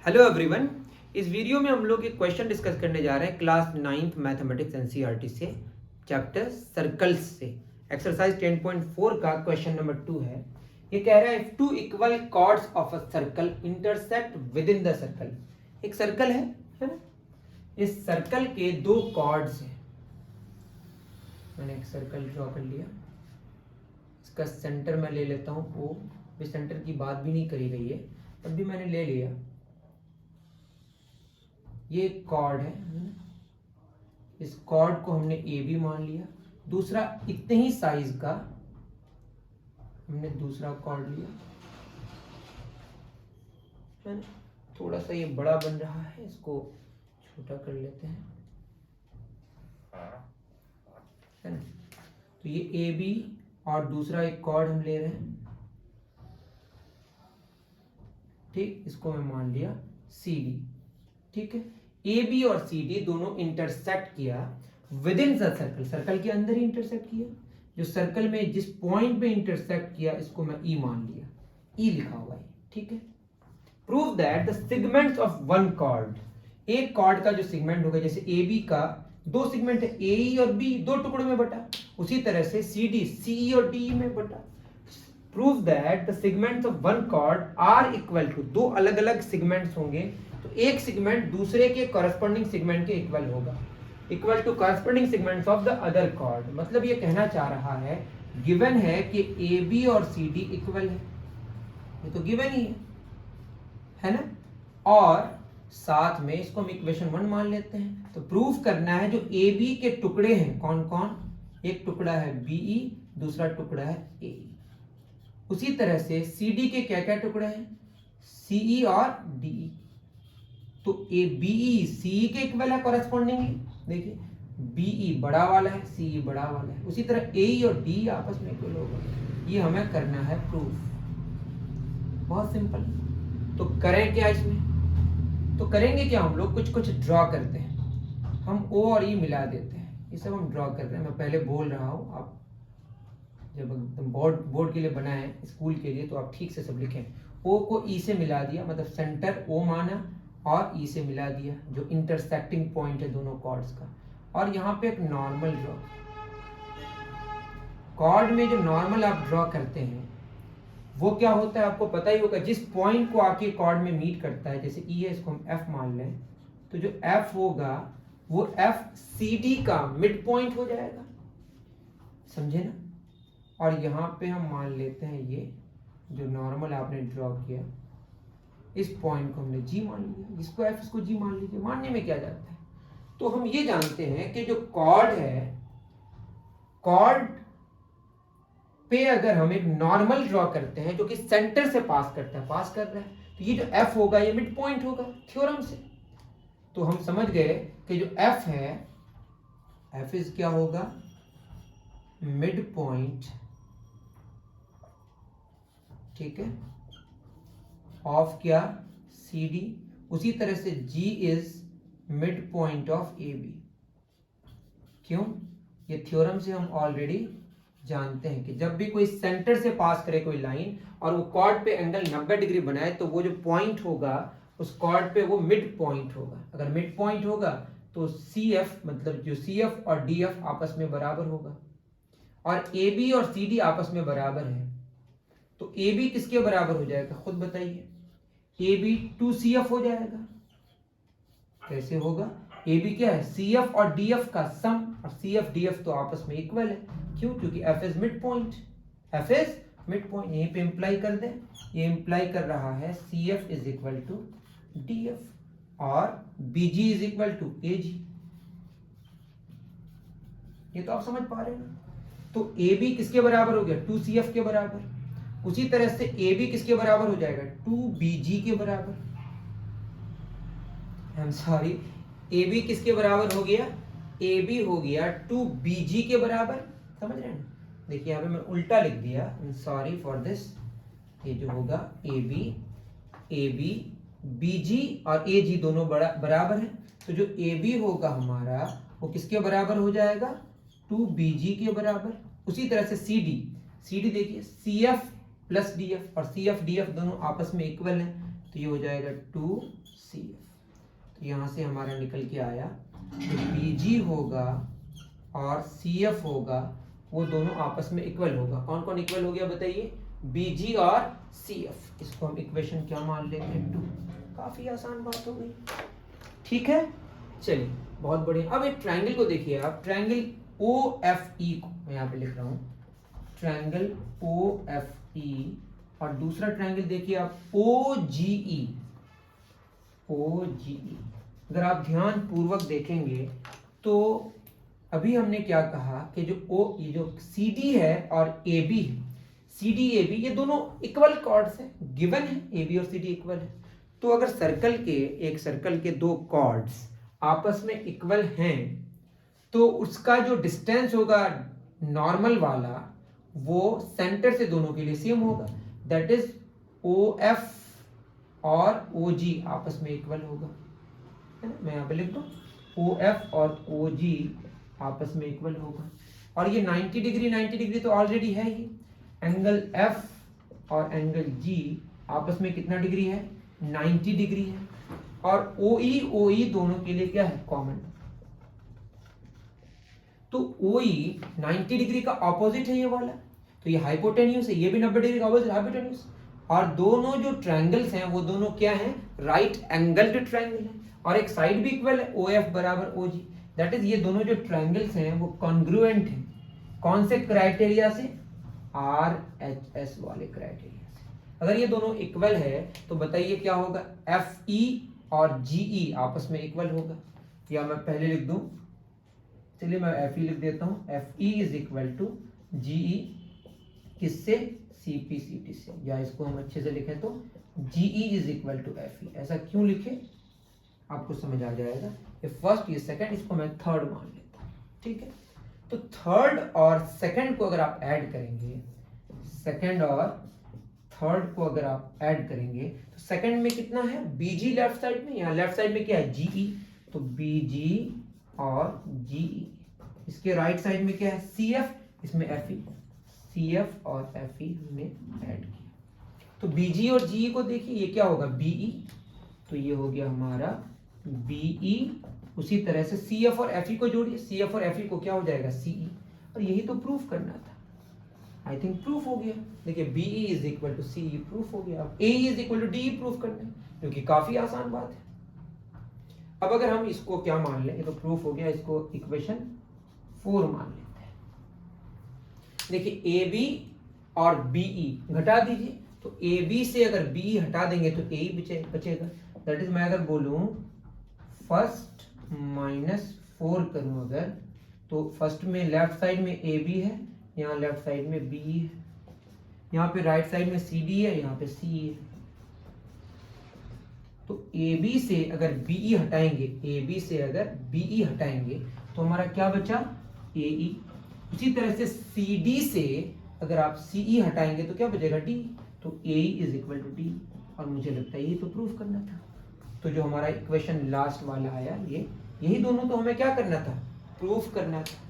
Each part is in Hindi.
Hello everyone. इस वीडियो में हम लोग एक क्वेश्चन डिस्कस करने जा रहे हैं क्लास 9th मैथमेटिक्स एनसीईआरटी से, चैप्टर सर्कल्स से। एक्सरसाइज 10.4 का क्वेश्चन नंबर 2 है। ये कह रहा है if two equal chords of a circle intersect within the circle. एक सर्कल है ना, इस सर्कल के दो कॉर्ड्स हैं। मैंने एक सर्कल ड्रॉ कर लिया, इसका सेंटर मैं ले लेता हूँ ओ। भी सेंटर की बात भी नहीं करी गई है, तब भी मैंने ले लिया। ये एक कॉर्ड है, इस कॉर्ड को हमने ए बी मान लिया। दूसरा इतने ही साइज का हमने दूसरा कॉर्ड लिया है ना। थोड़ा सा ये बड़ा बन रहा है, इसको छोटा कर लेते हैं है ना। तो ये ए बी और दूसरा एक कॉर्ड हम ले रहे हैं, ठीक। इसको मैं मान लिया सी डी, ठीक है। ए बी और सी डी दोनों इंटरसेक्ट किया with in the circle, circle के अंदर ही इंटरसेक्ट किया। जो सर्कल में जिस पॉइंट पे इंटरसेक्ट किया इसको मैं ई मान लिया, ई लिखा हुआ है, ठीक है। Prove that the segments of one chord, एक कॉर्ड का जो सेगमेंट होगा, जैसे ए बी का दो सेगमेंट है, ए ई और बी, दो टुकड़ों में बटा, उसी तरह से सी डी सी ई और डी में बटा। Prove that the segments of one chord are equal to, दो अलग अलग सेगमेंट्स होंगे तो एक सेगमेंट दूसरे के कॉरस्पॉन्डिंग सेगमेंट के इक्वल होगा, equal to corresponding segments of the other chord. मतलब ये कहना चाह रहा है, गिवन है कि ए बी और सी डी इक्वल है, ये तो गिवन ही है ना। और साथ में इसको हम इक्वेशन 1 मान लेते हैं। तो प्रूव करना है जो ए बी के टुकड़े हैं कौन कौन, एक टुकड़ा है बीई, दूसरा टुकड़ा है ए। उसी तरह से सी डी के क्या क्या टुकड़े हैं, सीई और डी। तो ए बीई सीई के इक्वल है कॉरेस्पॉन्डिंगली, देखिए बीई बड़ा वाला है, सीई बड़ा वाला है। उसी तरह ए और डी आपस में इक्वल होगा। ये हमें करना है प्रूफ, बहुत सिंपल। तो करें क्या इसमें, तो करेंगे क्या, हम लोग कुछ कुछ ड्रॉ करते हैं। हम ओ और ई मिला देते हैं, ये सब हम ड्रॉ कर रहे हैं। मैं पहले बोल रहा हूँ, आप जब एकदम बोर्ड के लिए बनाए, स्कूल के लिए, तो आप ठीक से सब लिखें। ओ को ई से मिला दिया, मतलब सेंटर ओ माना और ई से मिला दिया, जो इंटरसेक्टिंग पॉइंट है दोनों कॉर्ड्स का। और यहाँ पे एक नॉर्मल ड्रॉ, कॉर्ड में जो नॉर्मल आप ड्रॉ करते हैं वो क्या होता है आपको पता ही होगा। जिस पॉइंट को आपके कॉर्ड में मीट करता है, जैसे ई है, इसको हम एफ मान लें, तो जो एफ होगा वो एफ सी डी का मिड पॉइंट हो जाएगा, समझे ना। और यहाँ पे हम मान लेते हैं ये जो नॉर्मल आपने ड्रॉ किया, इस पॉइंट को हमने जी मान लिया, इसको एफ इसको जी मान लीजिए। मानने में क्या जाता है, तो हम ये जानते हैं कि जो कॉर्ड है, कॉर्ड पे अगर हम एक नॉर्मल ड्रॉ करते हैं जो कि सेंटर से पास करता है, पास कर रहा है, तो ये जो एफ होगा ये मिड पॉइंट होगा थ्योरम से। तो हम समझ गए कि जो एफ है, एफ इज क्या होगा, मिड पॉइंट, ठीक है, ऑफ क्या, सी डी। उसी तरह से G is mid point of A B. क्यों, ये थ्योरम से हम ऑलरेडी जानते हैं कि जब भी कोई सेंटर से पास करे कोई लाइन और वो कॉर्ड पे एंगल 90 डिग्री बनाए, तो वो जो पॉइंट होगा उस कॉर्ड पे वो मिड पॉइंट होगा। अगर मिड पॉइंट होगा तो सी एफ, मतलब जो सी एफ और डी एफ आपस में बराबर होगा, और ए बी और सी डी आपस में बराबर है। तो ए बी किसके बराबर हो जाएगा, खुद बताइए। ए बी 2CF हो जाएगा। कैसे होगा, ए बी क्या है, सी एफ और डी एफ का सम, और सी एफ डी एफ तो आपस में इक्वल है। क्यों, क्योंकि F is mid point, F is mid point. यहीं पे इंप्लाई कर दें, ये इंप्लाई कर रहा है C F is equal to D F और B G is equal to A G. ये तो आप समझ पा रहे हैं ना। तो ए बी किसके बराबर हो गया, 2CF के बराबर। उसी तरह से ए बी किसके बराबर हो जाएगा, 2BG के बराबर। I am sorry, A B किसके बराबर हो गया, ए बी हो गया 2BG के बराबर। समझ रहे हैं, देखिए यहाँ पे मैं उल्टा लिख दिया, आई एम सॉरी फॉर दिस। ये जो होगा ए बी BG और AG दोनों बराबर है। तो जो ए बी होगा हमारा वो किसके बराबर हो जाएगा, 2BG के बराबर। उसी तरह से सी डी देखिए, CF प्लस DF, और CF DF दोनों आपस में इक्वल है, तो ये हो जाएगा 2CF। तो यहाँ से हमारा निकल के आया कि BG होगा और CF होगा, वो दोनों आपस में इक्वल होगा। कौन कौन इक्वल हो गया बताइए? BG और CF। इसको हम इक्वेशन क्या मान लेते हैं? 2। काफी आसान बात हो गई, ठीक है। चलिए बहुत बढ़िया। अब एक ट्रायंगल को देखिए आप, ट्रायंगल OFE को मैं यहाँ पे लिख रहा हूँ, ट्रायंगल OFE, और दूसरा ट्रायंगल देखिए आप OGE। अगर आप ध्यान पूर्वक देखेंगे तो अभी हमने क्या कहा कि ये जो CD है और AB है, CD AB ये दोनों इक्वल कॉर्ड्स हैं, गिवन है, AB और CD इक्वल है। तो अगर एक सर्कल के दो कॉर्ड्स आपस में इक्वल हैं तो उसका जो डिस्टेंस होगा नॉर्मल वाला, वो सेंटर से दोनों के लिए सेम होगा। दैट इज OF और OG आपस में इक्वल होगा, है ना। मैं यहाँ पे लिख दूं OF और OG आपस में इक्वल होगा। और ये 90 डिग्री तो ऑलरेडी है ही। एंगल F और एंगल G आपस में कितना डिग्री है? 90 डिग्री है। और OE दोनों के लिए क्या है? कॉमन। तो OE 90 डिग्री का ऑपोजिट है ये वाला, तो ये हाइपोटेन्यूस है, ये भी 90 डिग्री का ऑपोजिट हाइपोटेन्यूस। और दोनों जो ट्रायंगल्स हैं वो दोनों क्या हैं? राइट एंगल्ड ट्रायंगल है। और एक साइड भी इक्वल है, OF बराबर OG। दैट इज ये दोनों जो ट्रायंगल्स हैं वो कॉन्ग्रुएंट हैं। कौन से क्राइटेरिया से? RHS वाले क्राइटेरिया से। अगर ये दोनों इक्वल है तो बताइए क्या होगा? FE और GE आपस में इक्वल होगा। या मैं पहले लिख दूं, चलिए मैं FE लिख देता हूं, FE is equal to GE किससे? CP/CT से। या इसको हम अच्छे से लिखें तो GE is equal to FE। ऐसा क्यों लिखे आपको समझ आ जाएगा। ये फर्स्ट, ये सेकंड, इसको मैं थर्ड मान लेता हूं, ठीक है। तो थर्ड और सेकंड को अगर आप ऐड करेंगे, सेकंड और थर्ड को अगर आप ऐड करेंगे तो सेकंड में कितना है? BG लेफ्ट साइड में, यहाँ लेफ्ट साइड में क्या है? GE। तो BG और GE। इसके राइट साइड में क्या है? CF, इसमें FE। CF और FE हमने ऐड किया। तो BG और GE को देखिए, ये क्या होगा? BE। तो ये हो गया हमारा BE। उसी तरह से CF और FE को जोड़िए, CF और FE को क्या हो जाएगा? CE। और यही तो प्रूफ करना था। आई थिंक प्रूफ हो गया। देखिए BE is equal to CE proof हो गया। अब AE is equal to DE proof करना है, जो कि काफी आसान बात है। अब अगर हम इसको क्या मान लें, ये तो प्रूफ हो गया, इसको इक्वेशन 4 मान लेते हैं। देखिए AB और BE घटा दीजिए, तो AB से अगर BE हटा देंगे तो AE बचेगा। दैट इज मैं अगर बोलूं फर्स्ट -4 करूं अगर, तो फर्स्ट में लेफ्ट साइड में AB है, यहाँ लेफ्ट साइड में BE है, यहाँ पे राइट साइड में CD है, यहाँ पे CE है। तो AB से अगर BE हटाएंगे, AB से अगर BE हटाएंगे तो हमारा क्या बचा? AE। उसी तरह से CD से अगर आप CE हटाएंगे तो क्या बचेगा? D। तो AE is equal to D। और मुझे लगता है यही तो प्रूफ करना था। तो जो हमारा इक्वेशन लास्ट वाला आया, यही दोनों तो हमें क्या करना था? प्रूफ करना था।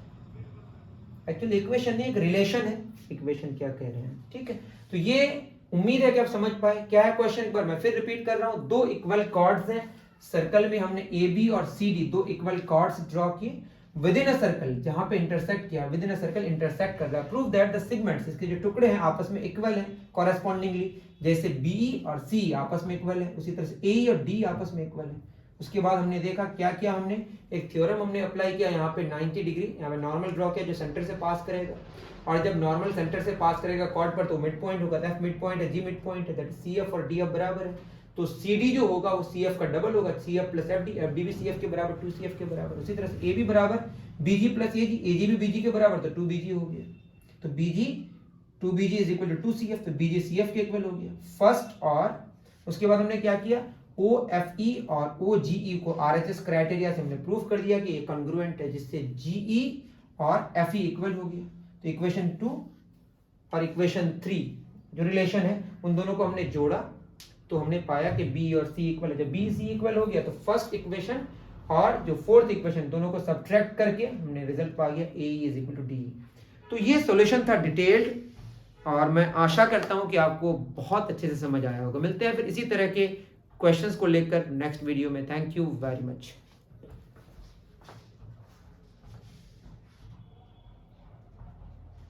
एक्चुअली इक्वेशन नहीं, एक रिलेशन है। इक्वेशन क्या कह रहे हैं, ठीक है। तो ये उम्मीद है कि आप समझ पाए। क्या है क्वेश्चन? पर मैं फिर रिपीट कर रहा हूं, दो इक्वल कॉर्ड्स हैं सर्कल में, हमने AB और CD दो इक्वल कॉर्ड्स ड्रॉ किए विद इन अ सर्कल, जहां पे इंटरसेक्ट किया, with in a circle intersect कर रहा है। प्रूव दैट द सेगमेंट्स, इसके जो टुकड़े हैं आपस में इक्वल हैं कॉरेस्पॉन्डिंगली। जैसे BE और C आपस में इक्वल है, उसी तरह से AE और D आपस में इक्वल है। उसके बाद हमने देखा क्या किया, हमने एक थ्योरम हमने अप्लाई किया, यहाँ पे 90 डिग्री यहाँ पे नॉर्मल ड्रॉ किया जो सेंटर से पास करेगा। और जब नॉर्मल सेंटर से पास करेगा कॉर्ड पर तो मिड पॉइंट होगा, F मिड पॉइंट है, G मिड पॉइंट है, दैट इज CF और DF बराबर है। तो CD जो होगा वो CF का डबल होगा, CF प्लस FD, FD भी CF के बराबर, 2CF के बराबर। उसी तरह से AB बराबर BG प्लस AG, AG भी BG के बराबर, तो 2BG हो गया। तो BG 2BG is equal to 2CF, तो BG CF के इक्वल हो गया फर्स्ट। और उसके बाद हमने क्या किया, OFE और OGE को RHS क्राइटेरिया से हमने प्रूफ कर दिया कि ये कॉन्ग्रुएंट है, जिससे GE और FE इक्वल हो गया। तो इक्वेशन 2 और इक्वेशन 3 जो रिलेशन है उन दोनों को हमने जोड़ा तो हमने पाया कि B और C इक्वल है। जब B C इक्वल हो गया तो फर्स्ट इक्वेशन और जो फोर्थ इक्वेशन दोनों को सब्ट्रैक्ट करके हमने रिजल्ट पा गया AE is equal to DE। तो ये सॉल्यूशन था डिटेल्ड, और मैं आशा करता हूं कि आपको बहुत अच्छे से समझ आया होगा। मिलते हैं फिर इसी तरह के क्वेश्चंस को लेकर नेक्स्ट वीडियो में। Thank you very much.